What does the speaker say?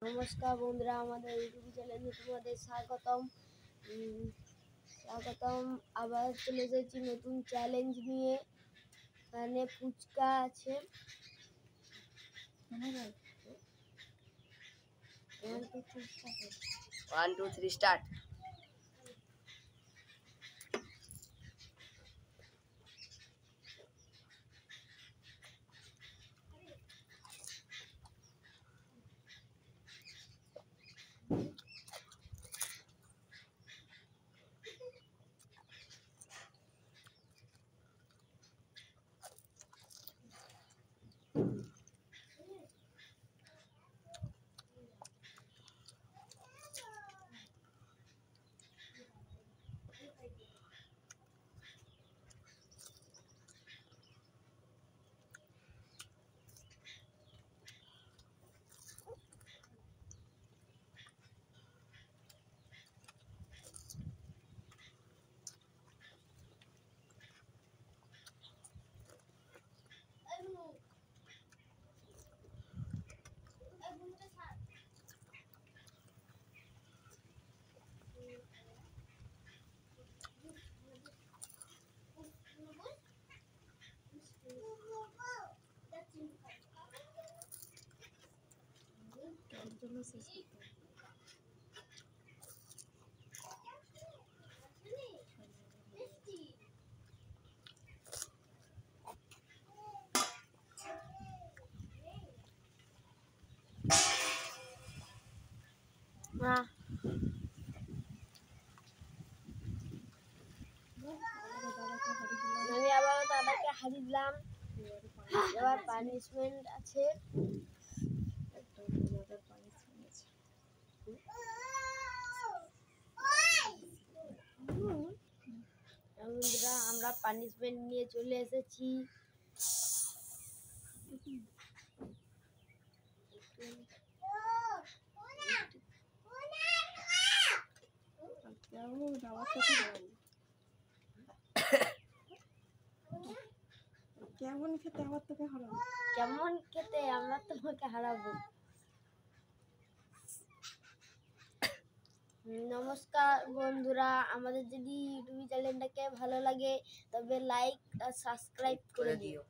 নমস্কার বন্ধুরা, আমাদের ইউটিউব চ্যানেলে তোমাদের স্বাগতম। আবার চলে এসেছি নতুন চ্যালেঞ্জ নিয়ে। এখানে ফুচকা আছে। 1 2 3 স্টার্ট। আমি আবার দাদাকে হারিয়ে দিলাম। এবার পানিশমেন্ট আছে। বন্ধুরা, আমরা পানিশমেন্ট নিয়ে চলে এসেছি। কেমন খেতে আমার তোকে হারাবো? কেমন খেতে আমরা তোমাকে হারাবো। নমস্কার বন্ধুরা, আমাদের যদি ইউটিউব চ্যানেলটাকে ভালো লাগে তবে লাইক আর সাবস্ক্রাইব করে দিও।